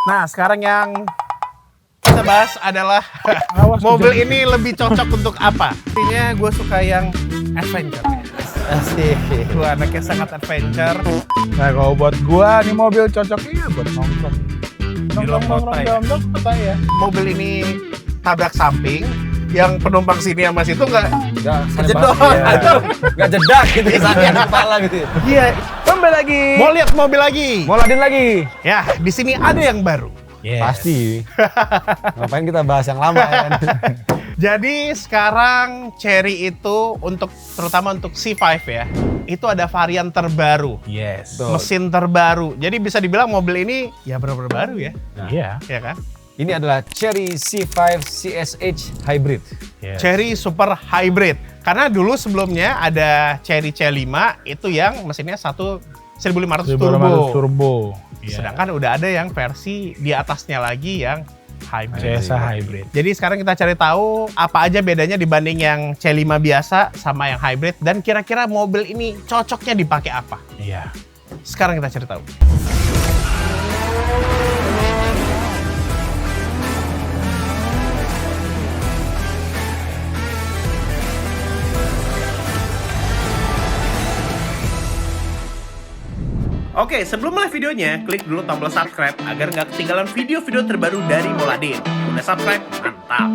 Nah, sekarang yang kita bahas adalah mobil ini lebih cocok untuk apa? Intinya gue suka yang adventure. Asik. Gue anaknya sangat adventure. Nah kalau buat gua nih mobil cocoknya buat nongkrong. Nongkrong ya. Nongkrong kota ya. Mobil ini tabrak samping, yang penumpang sini sama situ nggak kejedot. Nggak jedak gitu, sakit kepala gitu. Iya. Kembali lagi. Mau lihat mobil lagi? Mau ladin lagi? Ya, di sini ada yang baru. Yes. Pasti. Ngapain kita bahas yang lama ya kan? Jadi sekarang Chery itu terutama untuk C5 ya, itu ada varian terbaru, Yes. Tuh. mesin terbaru. Jadi bisa dibilang mobil ini ya benar-benar baru ya, Iya. ya kan? Ini adalah Chery C5 CSH Hybrid. Yes. Chery Super Hybrid. Karena dulu sebelumnya ada Chery C5 itu yang mesinnya 1500 turbo. Iya. Sedangkan udah ada yang versi di atasnya lagi yang hybrid. CSH hybrid. Jadi sekarang kita cari tahu apa aja bedanya dibanding yang C5 biasa sama yang hybrid dan kira-kira mobil ini cocoknya dipakai apa. Iya. Sekarang kita cari tahu. Oke, sebelum mulai videonya, klik dulu tombol subscribe agar nggak ketinggalan video-video terbaru dari Moladin. Udah subscribe? Mantap!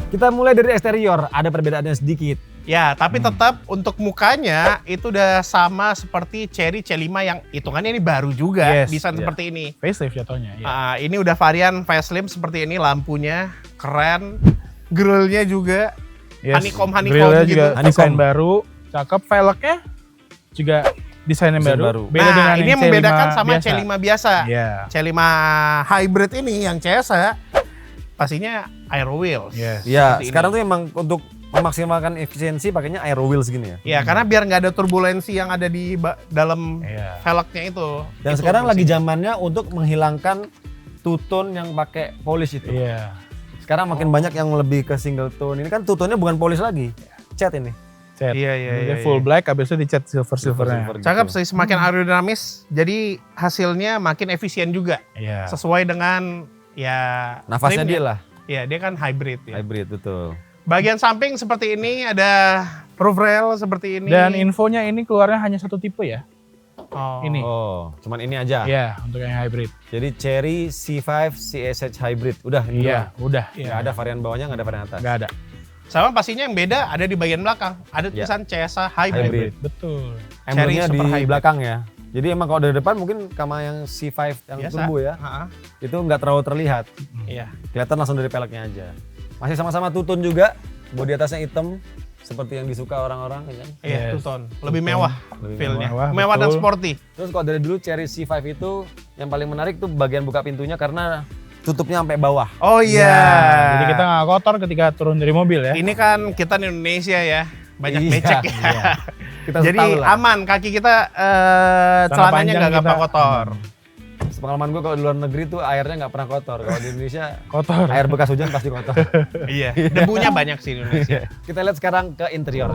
Kita mulai dari eksterior, ada perbedaannya sedikit. Ya, tapi tetap untuk mukanya itu udah sama seperti Chery C5 yang hitungannya ini baru juga, Yes, desain iya. seperti ini. Facelift jatuhnya. Iya. Ini udah varian facelift seperti ini, lampunya keren, grillnya juga honeycomb Grillnya gitu. juga Honeycomb. desain baru, cakep. Velgnya juga desainnya Desain baru. baru. Beda dengan Ini yang C5 membedakan sama biasa. C5 biasa. Iya. C5 hybrid ini yang CSA pastinya aero wheels. Yes. Ya, Seperti sekarang ini. tuh emang untuk memaksimalkan efisiensi pakainya aero wheels gini ya. Ya, karena biar nggak ada turbulensi yang ada di dalam Iya. velgnya itu. Dan Itu sekarang lagi fungsinya. zamannya untuk menghilangkan two-tone yang pakai polish itu. Iya. Sekarang makin banyak yang lebih ke single tone. Ini kan two-tone-nya bukan polish lagi. Cat ini. Cat. Iya, Dia full black, habis itu dicat silvernya. Silver Cakep gitu. sih, semakin aerodinamis, jadi hasilnya makin efisien juga. Iya. Sesuai dengan ya Nafasnya trimnya. dia lah, Ya, dia kan hybrid ya. hybrid betul. Bagian samping seperti ini, ada roof rail seperti ini. Dan infonya ini keluarnya hanya satu tipe ya. Oh. ini. Oh, cuman ini aja. Iya, untuk yang hybrid. Jadi Chery C5 CSH Hybrid. Udah, ini Iya, doang. udah. Nggak ada varian bawahnya, nggak ada varian atas. Nggak ada. Sama pastinya yang beda ada di bagian belakang. Ada Ya. tulisan CSA hybrid. Hybrid. Betul. Emblemnya Chery di Super Hybrid. belakang ya. Jadi emang kalau dari depan mungkin sama yang C5 yang Biasa. turbo ya, Ha-ha. itu nggak terlalu terlihat. Iya. Kelihatan langsung dari peleknya aja. Masih sama-sama two-tone juga. Bodi atasnya hitam seperti yang disuka orang-orang kan. Iya, Yes. two-tone. Lebih mewah Lebih feel-nya. mewah, Mewah dan betul. sporty. Terus kalau dari dulu Chery C5 itu yang paling menarik tuh bagian buka pintunya karena tutupnya sampai bawah. Oh iya. Ya, jadi kita nggak kotor ketika turun dari mobil ya. Ini kan kita di Indonesia ya. Banyak Iya, becek ya. Iya. Kita Jadi tahu lah. aman, kaki kita celananya panjang nggak gampang kita kotor. Pengalaman gue kalau di luar negeri tuh airnya nggak pernah kotor. Kalau di Indonesia Kotor. air bekas hujan pasti kotor. Iya, debunya banyak sih di Indonesia. Kita lihat sekarang ke interior.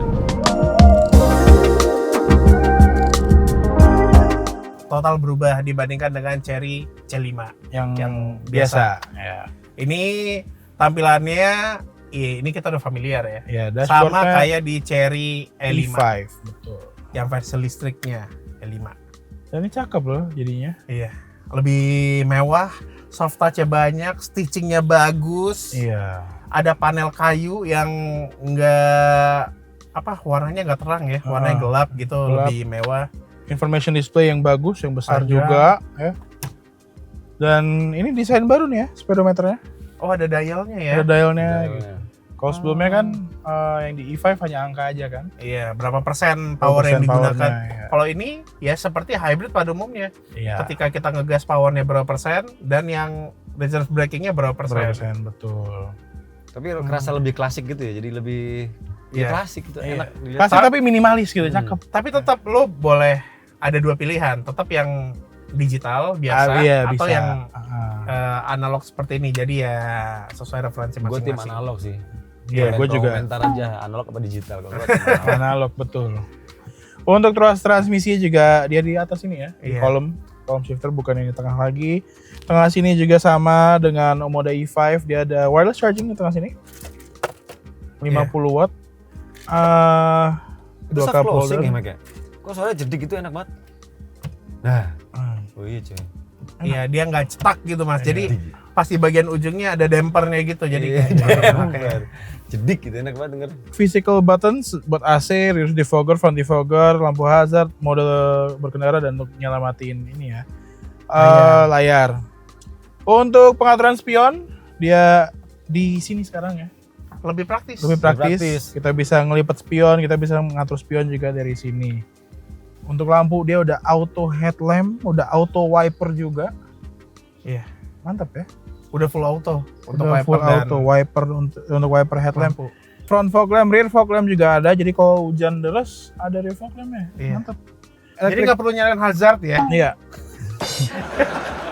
Total berubah dibandingkan dengan Chery C5 yang biasa. Ya. Ini tampilannya, ini kita udah familiar ya. Ya, Sama dashboardnya kayak di Chery E5 E5. Betul. yang versi listriknya E5. Dan ini cakep loh jadinya. Iya, lebih mewah, soft touch-nya banyak, stitchingnya bagus. Iya. Ada panel kayu yang enggak warnanya nggak terang ya, warnanya gelap gitu, Gelap. lebih mewah. Information display yang bagus, yang besar Panjang. juga ya. Dan ini desain baru nih ya, speedometernya. Oh, ada dialnya ya. Ada dialnya. Gitu. Dialnya. Kalau sebelumnya kan yang di E5 hanya angka aja kan. Iya, berapa persen power yang digunakan. Powernya, Kalau ini ya seperti hybrid pada umumnya. Iya. Ketika kita ngegas powernya berapa persen dan yang reserve braking-nya berapa Berapa persen. persen, betul. Tapi kerasa lebih klasik gitu ya. Jadi lebih Iya. klasik gitu, Iya. enak dilihat. Klasik tapi minimalis gitu, cakep. Tapi tetap lo boleh ada dua pilihan, tetap yang digital biasa Iya, atau bisa. yang analog seperti ini. Jadi ya sesuai referensi Gue tim masing-masing. analog sih. Iya, gue juga Komentar aja analog apa digital. Kalau gua tim analog. analog betul. Untuk transmisi juga dia di atas ini ya, di Iya. kolom shifter, bukan yang di tengah lagi. Tengah sini juga sama dengan Omoda E5, dia ada wireless charging di tengah sini. 50 watt. Itu Dua soft cup closing holder. ya, Mek ya? Kok soalnya jedik gitu enak banget. Nah, oh iya cuy. Iya, dia nggak cetak gitu Mas. Jadi pas di bagian ujungnya ada dampernya gitu. Jadi Iya, kayak damper. Jedik gitu enak banget denger. Physical buttons buat AC, rear defogger, front defogger, lampu hazard, mode berkendara, dan untuk nyelamatin ini ya, layar. Untuk pengaturan spion dia di sini sekarang ya. lebih praktis. Lebih praktis. praktis. Kita bisa ngelipat spion, kita bisa mengatur spion juga dari sini. Untuk lampu dia udah auto headlamp, udah auto wiper juga. Iya. Mantap ya. Udah full auto untuk Udah wiper full dan auto wiper untuk wiper headlamp. lampu. Front fog lamp, rear fog lamp juga ada. Jadi kalau hujan deras ada rear fog lampnya. Iya. Mantap. Jadi nggak perlu nyalain hazard ya. Iya.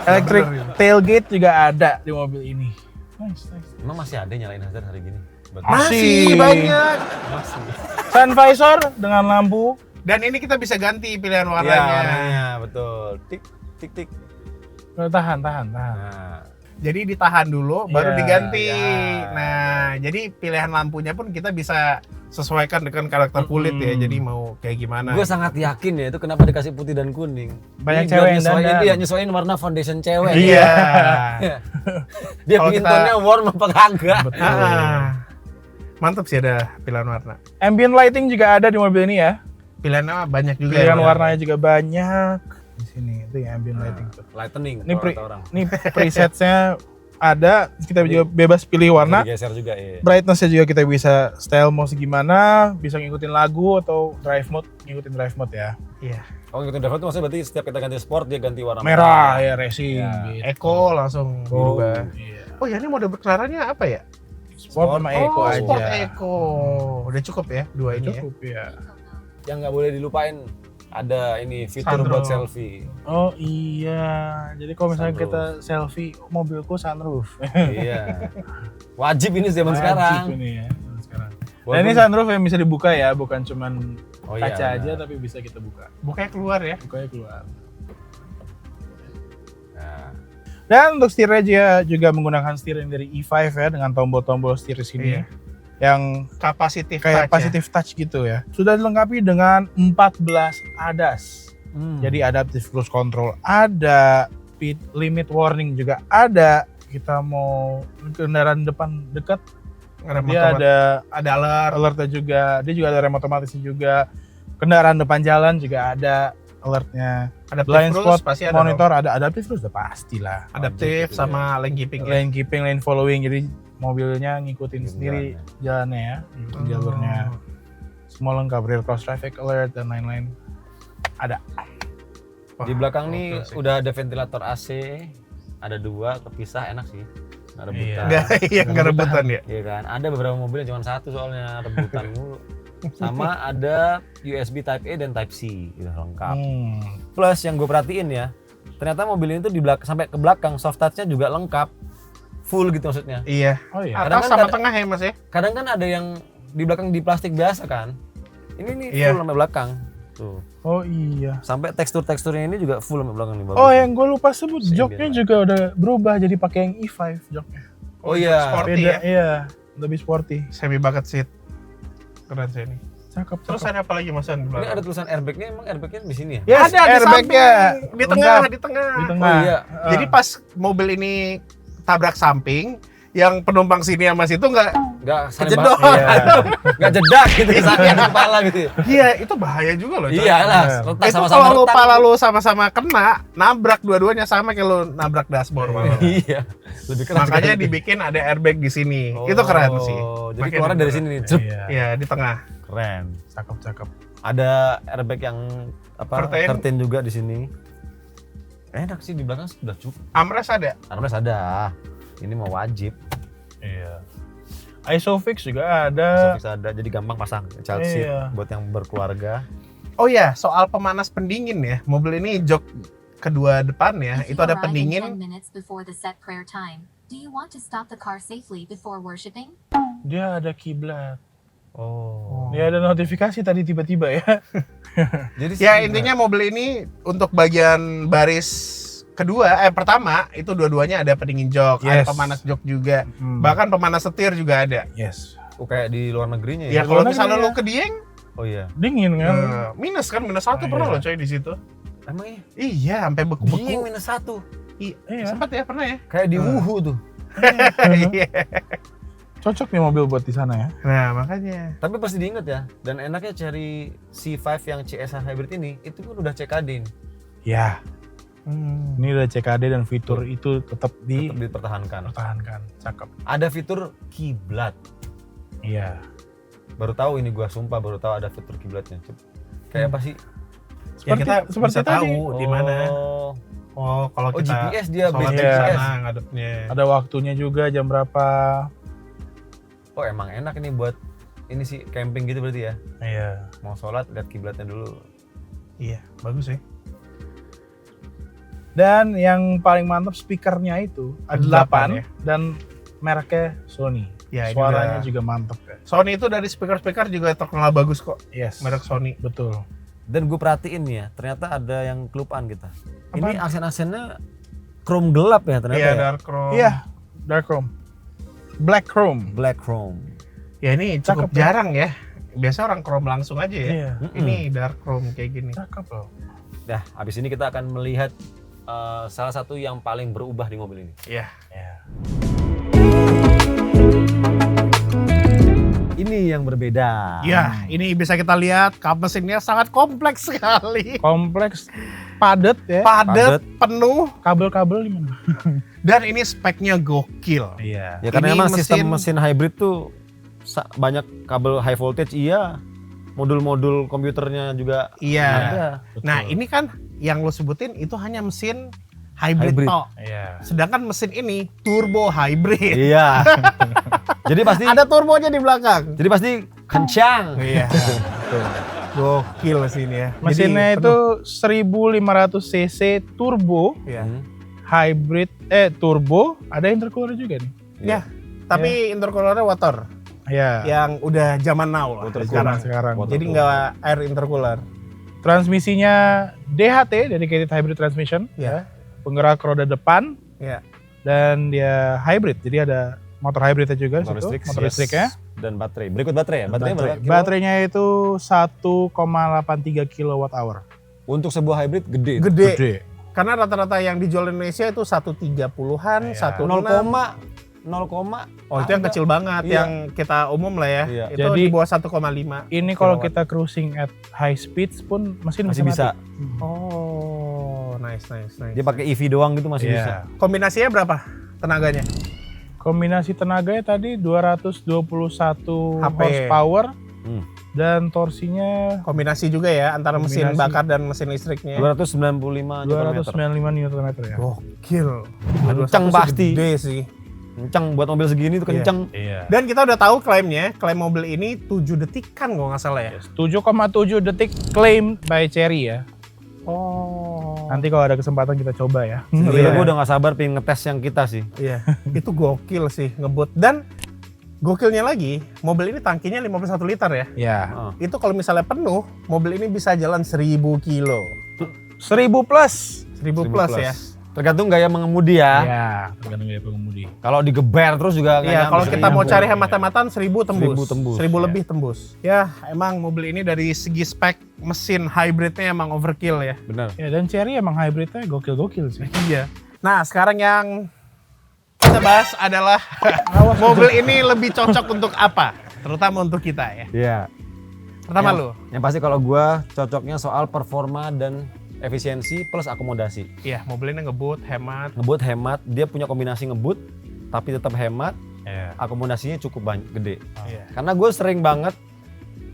Electric Bener itu. tailgate juga ada di mobil ini. Nice. Emang masih ada yang nyalain hazard hari gini? Masih banyak. Masih. Sun visor dengan lampu. Dan ini kita bisa ganti pilihan Iya, warnanya. warnanya betul. Tik tik tik. Tahan. Nah, Jadi ditahan dulu, baru Iya, diganti. iya. Nah, jadi pilihan lampunya pun kita bisa sesuaikan dengan karakter kulit ya. Jadi mau kayak gimana? gue sangat yakin ya itu kenapa dikasih putih dan kuning. Banyak Ini cewek biar yang nyesuaiin dandan. dia, nyesuaiin warna foundation cewek. Iya. Dia Kalau bikin kita- tonnya warm apa kagak? Ah, mantap sih ada pilihan warna. Ambient lighting juga ada di mobil ini ya. Pilihannya banyak juga. Pilihan ya. warnanya juga banyak. Di sini itu ya ambient lighting tuh. Lightning Ini kalau kata orang. Ini presetnya ada, kita juga bebas pilih warna. Digeser juga ya. Brightness-nya juga kita bisa style mau segimana, bisa ngikutin lagu atau drive mode, ngikutin drive mode ya. Iya. Oh ngikutin driver itu maksudnya berarti setiap kita ganti sport dia ganti warna Merah ya racing. Ya. Gitu. Eco langsung dirubah. Iya. Oh ya, ini mode McLaren-nya apa ya? Sport sama eco oh, aja. Sport Eco. Udah cukup ya dua ini ya. Cukup ya. Yang nggak boleh dilupain ada ini fitur Sunroof. buat selfie. Oh iya, jadi kalau misalnya Sunroof. kita selfie, mobilku sunroof. Iya. Wajib ini zaman Wajib sekarang. ini ya, zaman sekarang. Nah Walaupun- ini sunroof yang bisa dibuka ya, bukan cuman Oh iya, kaca aja benar. tapi bisa kita buka. Bukanya keluar ya. Bukanya keluar. Nah, Dan untuk setirnya juga menggunakan steering dari E5 ya, dengan tombol-tombol setir sini. Iya. Yang Kapasitif kayak touch positive touch gitu ya. Sudah dilengkapi dengan 14 ADAS. Hmm. Jadi adaptive cruise control ada, speed limit warning juga ada. Kita mau kendaraan depan dekat, ya. dia ada alert. alertnya juga. Dia juga ada rem otomatisnya juga. Kendaraan depan jalan juga ada alertnya. Ada Blind spot pasti ada monitor ada adaptive cruise udah pastilah. dong. Adaptif sama lane keeping. ya. Lane keeping, lane following. Jadi mobilnya ngikutin Ngikutin sendiri jalannya ya, ngikutin jalurnya. Semua lengkap, rear cross traffic alert dan lain-lain. Ada. Di belakang nih oke sih. udah ada ventilator AC, ada dua kepisah enak sih. Nggak rebutan. Enggak, iya enggak rebutan ya. Iya kan, ada beberapa mobil yang cuma satu soalnya rebutan mulu. Sama ada USB Type A dan Type C, udah lengkap. Plus yang gue perhatiin ya, ternyata mobil ini tuh di belakang sampai ke belakang soft touch-nya juga lengkap, full gitu maksudnya. Iya. Oh iya. Kadang Atas kan sama ada- tengah ya Mas ya. Kadang kan ada yang di belakang di plastik biasa kan, ini nih Iya. full sampai belakang. Tuh, Oh iya. sampai teksturnya ini juga full sampai belakang nih. bagus. Oh yang gue lupa sebut, Same joknya dia. juga udah berubah jadi pakai yang E5 joknya. Oh iya. Sporty Beda, ya. iya, lebih sporty. Semi bucket seat. Keren sih ini. Cakep. Terus ada apa lagi Mas di Ini belakang? ada tulisan airbagnya, emang airbagnya di sini ya? Yes, ada di airbag-nya samping, di tengah, lengkap. di tengah. Di tengah. Oh iya. Jadi pas mobil ini tabrak samping, yang penumpang sini sama situ nggak Nggak saling kejedot. Iya. nggak jedak gitu sakit di kepala gitu. Iya, itu bahaya juga loh. coy. Iya lah, Bener. retak Itu sama-sama kalau retak. pala lu sama-sama kena, nabrak dua-duanya sama kayak lu nabrak dashboard malah. Iya, lebih keras. Makanya kan? dibikin ada airbag di sini. Itu keren sih. Oh, jadi Makin keluarnya dari keren. sini nih. Cep. Iya. Iya, di tengah. Keren. Cakep. Ada airbag yang apa? Curtain. Curtain juga di sini. Enak sih di belakang sudah cukup. Armrest ada. Armrest ada. Ini mau wajib. Iya. Isofix juga ada. Sofix ada, jadi gampang pasang child seat Iya. buat yang berkeluarga. Oh ya, soal pemanas pendingin ya. Mobil ini jok kedua depan ya, If itu you ada arrive in pendingin. 10 minutes before the set prayer time, do you want to stop the car safely before worshiping? Dia ada kiblat. Oh. Dia ada notifikasi tadi tiba-tiba ya. Jadi Ya intinya mobil ini untuk bagian baris kedua, pertama itu dua-duanya ada pendingin jok, ada Yes. pemanas jok juga, Hmm. bahkan pemanas setir juga ada. Yes. kayak di luar negerinya Ya ya. kalau Luar misalnya negeri lo ya. ke Dieng, Oh iya. Dingin kan? minus kan, minus 1 Ah, pernah iya. loh coy di situ. Emang iya. Iya, sampai Dingin beku-beku. -1. Iya. Sempat ya, pernah ya? Kayak di Wuhu tuh. Iya. Cocok nih mobil buat di sana ya. Nah, makanya. Tapi pasti diinget ya. Dan enaknya cari C5 yang CSA hybrid ini, itu pun udah CKD nih. Ya, ini udah CKD dan fitur itu tetap Tetap dipertahankan. dipertahankan. Cakep. Ada fitur kiblat. Iya. Baru tahu ini gua, sumpah baru tahu ada fitur kiblatnya. Kayak apa sih? Ya kita seperti bisa tadi. tahu di mana. Oh. Oh, kalau Oh, kita GPS dia, sholat base di GPS. sana ngadepnya. Ada waktunya juga jam berapa. Oh, emang enak ini buat ini sih camping gitu berarti ya. Iya. Mau sholat lihat kiblatnya dulu. Iya, bagus ya. Dan yang paling mantap speakernya itu ada 8 Delapan ya? dan mereknya Sony. Ya, ini Suaranya udah- juga mantap ya. Sony itu dari speaker-speaker juga terkenal bagus kok. Yes. Merek Sony. Betul. Dan gue perhatiin nih ya, ternyata ada yang kelupaan kita. Ini Apaan? aksen-aksennya chrome gelap ya ternyata Iya, ya. dark chrome. Iya, dark chrome. Black chrome. Black chrome. Ya ini cukup Cakep ya. jarang ya. Biasa orang chrome langsung aja ya. Iya. Ini dark chrome kayak gini. Cakep loh. Nah, habis ini kita akan melihat salah satu yang paling berubah di mobil ini. Iya. Ya. Ini yang berbeda. Ya, ini bisa kita lihat kap mesinnya sangat kompleks sekali. Kompleks, padat ya. Padat, penuh, Kabel-kabel di mana? dan ini speknya gokil. Iya. Ya karena Ini emang mesin- sistem mesin hybrid tuh banyak kabel high voltage iya. Modul-modul komputernya juga Iya. ada. Nah, ini kan yang lo sebutin itu hanya mesin hybrid, Hybrid. tok. Iya. Sedangkan mesin ini turbo hybrid. Iya. Jadi pasti Ada turbonya di belakang. jadi pasti kencang. Iya. Gokil sih ini ya. Mesinnya Jadi itu 1500 cc turbo, penuh. Ya. hybrid, turbo, ada intercooler juga nih. Ya, tapi intercoolernya water Ya. yang udah zaman now lah Water sekarang. Sekarang. Water Jadi nggak air intercooler. Transmisinya DHT, dedicated hybrid transmission, Ya. penggerak roda depan, Ya. dan dia hybrid. Jadi ada motor hybridnya juga Motor di situ, listrik, motor yes. listriknya. Dan baterai. Berikut baterai ya. Baterai berapa kilo? Baterainya itu 1,83 kWh. Untuk sebuah hybrid gede. Gede. Karena rata-rata yang dijual di Indonesia itu 130-an, Iya. 1,6. 0, Oh, itu yang kecil banget, Iya. yang kita umum lah ya. Iya. Itu Jadi- di bawah 1,5. Ini kalau Kilowatt. kita cruising at high speeds pun mesin masih bisa. mati. Oh, nice. Dia pakai EV doang gitu masih Iya. bisa. Kombinasinya berapa tenaganya? Kombinasi tenaganya tadi 221 HP. horsepower Hmm. dan torsinya Kombinasi juga ya antara mesin Kombinasi. bakar dan mesin listriknya. 295 Nm. 295 Nm ya. Gokil. Kencang 21 sih pasti. Gede sih. Kencang buat mobil segini tuh Iya. kencang. Iya. Dan kita udah tahu klaimnya, klaim mobil ini 7 detikan kalau nggak salah ya. 7,7 detik claim by Chery ya. Oh. Nanti kalau ada kesempatan kita coba ya. Sebenarnya gue udah gak sabar pengen ngetes yang kita sih. Iya, itu gokil sih ngebut. Dan gokilnya lagi, mobil ini tangkinya 51 liter ya. Ya. Heeh. Itu kalau misalnya penuh, mobil ini bisa jalan 1000 kilo. 1000 plus. 1000 plus ya. Tergantung gaya mengemudi ya. Ya, tergantung dari pengemudi. Kalau digeber terus juga nggak Iya, nyampe. kalau kita mau nyambung. cari hemat-hematan 1000 tembus. 1000 tembus. 1000 Iya. lebih tembus. Ya, emang mobil ini dari segi spek mesin hybridnya emang overkill ya. Benar. Ya, dan Chery emang hybridnya gokil-gokil sih. Iya. Nah, sekarang yang kita bahas adalah mobil ini lebih cocok untuk apa? Terutama untuk kita ya. Iya. Pertama Yang- lu. Yang pasti kalau gua cocoknya soal performa dan efisiensi plus akomodasi. Iya, mobil ini ngebut, hemat. Ngebut hemat, dia punya kombinasi ngebut tapi tetap hemat, Ya. akomodasinya cukup gede. Iya. Karena gue sering banget,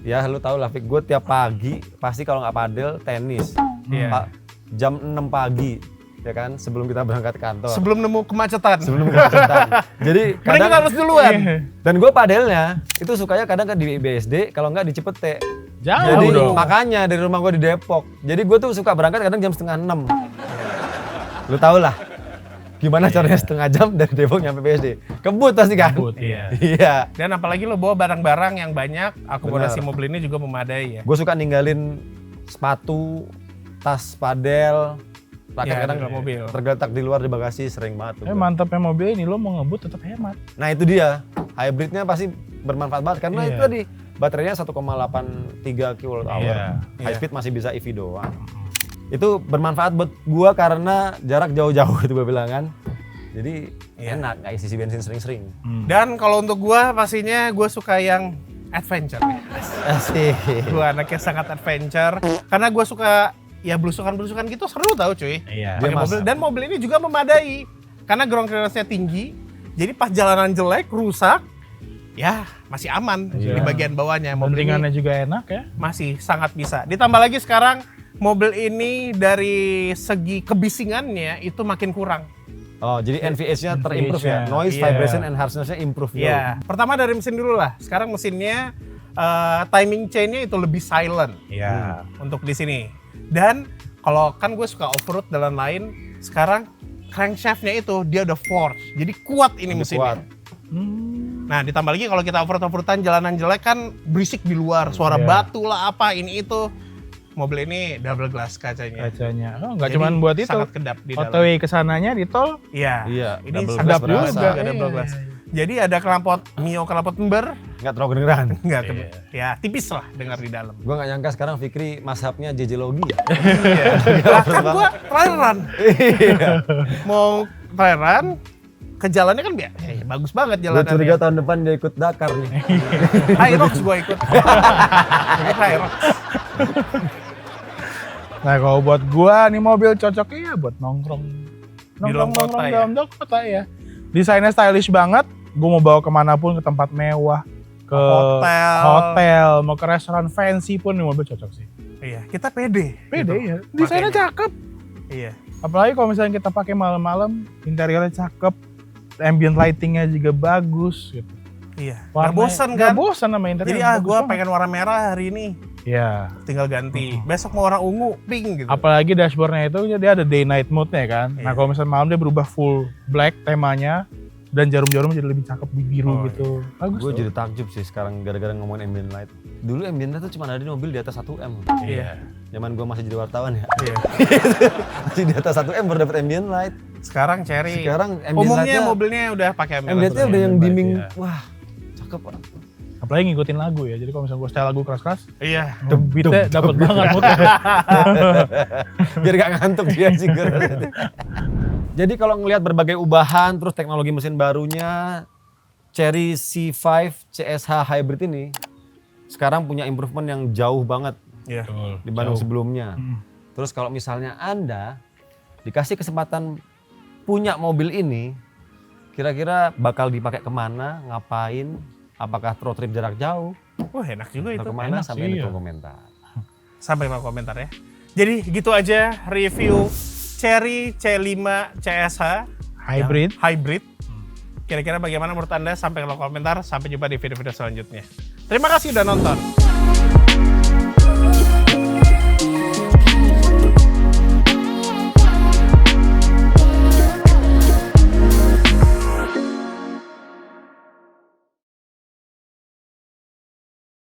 ya lu tau lah, Fik, gue tiap pagi pasti kalau nggak padel tenis. Iya. Jam 6 pagi, ya kan, sebelum kita berangkat kantor. Sebelum nemu kemacetan. Sebelum kemacetan. Jadi Mending kita kadang harus duluan. dan gue padelnya itu sukanya kadang kan di BSD, kalau nggak di Cipete. Jauh Jadi dong. makanya dari rumah gue di Depok. Jadi gue tuh suka berangkat kadang jam 5:30. Lu tau lah gimana caranya setengah jam dari Depok nyampe BSD. Kebut pasti kan? Kebut, iya. Iya. Dan apalagi lo bawa barang-barang yang banyak, akomodasi Benar. mobil ini juga memadai ya. Gue suka ninggalin sepatu, tas padel, raket Iya, kadang di dalam mobil. tergeletak di luar di bagasi sering banget tuh. gua. Mantapnya mobil ini lo mau ngebut tetap hemat. Nah itu dia, hybridnya pasti bermanfaat banget karena Iya. itu tadi baterainya 1,83 kWh. Iya. High speed masih bisa EV doang. Itu bermanfaat buat gua karena jarak jauh-jauh itu gua bilang kan. Jadi Iya. enak, nggak isi bensin sering-sering. Dan kalau untuk gua pastinya gua suka yang adventure. Asik. Gua anaknya sangat adventure karena gua suka ya belusukan-belusukan gitu seru tau cuy. Iya. Pakai Dia mobil dan mobil ini juga memadai karena ground clearance-nya tinggi. Jadi pas jalanan jelek, rusak, ya masih aman Iya. di bagian bawahnya. Mobil ini Ringannya juga enak ya. masih sangat bisa. Ditambah lagi sekarang mobil ini dari segi kebisingannya itu makin kurang. Oh, jadi NVH-nya terimprove ya. NVH-nya. Noise, Iya. vibration, and harshness-nya improve. Ya, pertama dari mesin dulu lah. Sekarang mesinnya timing chain-nya itu lebih silent Iya. untuk di sini. Dan kalau kan gue suka off-road dan lain-lain, sekarang crankshaft-nya itu dia udah force. Jadi kuat ini Lebih mesinnya. kuat. Nah, ditambah lagi kalau kita off-roadan jalanan jelek kan berisik di luar, suara Iya. batu lah apa ini itu. Mobil ini double glass kacanya. Kacanya. Oh, nggak Jadi cuma buat itu. sangat kedap di dalam. OTW kesananya di tol. Iya. Iya, Ini double sedap glass juga, berasa. double Iya, glass. iya, Jadi ada knalpot Mio, knalpot ember, Nggak terlalu kedengeran. enggak Iya. ya tipis lah dengar di dalam. Gue nggak nyangka sekarang Fikri mazhabnya JJ Logi ya. Bahkan gua traileran. Iya. Mau traileran ke jalannya kan bagus banget Gue curiga jalanannya. tahun depan dia ikut Dakar nih. Hyrox gua ikut. Ikut Hyrox. Nah kalau buat gua nih mobil cocoknya ya buat nongkrong. dalam kota ya? Dalam kota ya. Desainnya stylish banget. Gua mau bawa kemanapun, ke tempat mewah, ke hotel, mau ke restoran fancy pun nih mobil cocok sih. Iya, kita pede. Pede gitu. ya. Desainnya Makanya. cakep. Iya. Apalagi kalau misalnya kita pakai malam-malam, interiornya cakep, ambient lightingnya juga bagus gitu. Iya. Gak Warnanya- bosan Gak kan? bosan sama interior. Jadi bagus gua banget. pengen warna merah hari ini. Iya. Tinggal ganti. Besok mau warna ungu, pink gitu. Apalagi dashboardnya itu dia ada day night mode-nya kan. Nah Iya. kalau misalnya malam dia berubah full black temanya dan jarum-jarum jadi lebih cakep di biru Oh, gitu. Bagus. Gue tuh. jadi takjub sih sekarang gara-gara ngomongin ambient light. Dulu ambient light tuh cuma ada di mobil di atas 1M. Iya. Zaman gue masih jadi wartawan ya. Iya. Masih di atas 1M baru dapet ambient light. Sekarang Cherry. Sekarang ambient Umumnya light-nya- mobilnya udah pakai ambient Ambient light-nya light. udah yang Ambient dimming. light, Wah, cakep Pak. Apalagi ngikutin lagu ya. Jadi kalau misalnya gue setel lagu keras-keras, Iya. beatnya dapet banget moodnya. Biar gak ngantuk dia sih. Jadi kalau ngelihat berbagai ubahan, terus teknologi mesin barunya, Chery C5 CSH Hybrid ini sekarang punya improvement yang jauh banget Iya. dibanding sebelumnya. Hmm. Terus kalau misalnya Anda dikasih kesempatan punya mobil ini, kira-kira bakal dipakai kemana, ngapain, apakah road trip jarak jauh, Wah enak juga itu. atau kemana, enak sampai sih, di iya. kolom komentar. Sampai mau komentar ya. Jadi gitu aja review Chery C5 CSH Hybrid. yang hybrid. Kira-kira bagaimana menurut Anda? Sampai kolom komentar. Sampai jumpa di video-video selanjutnya. Terima kasih udah nonton.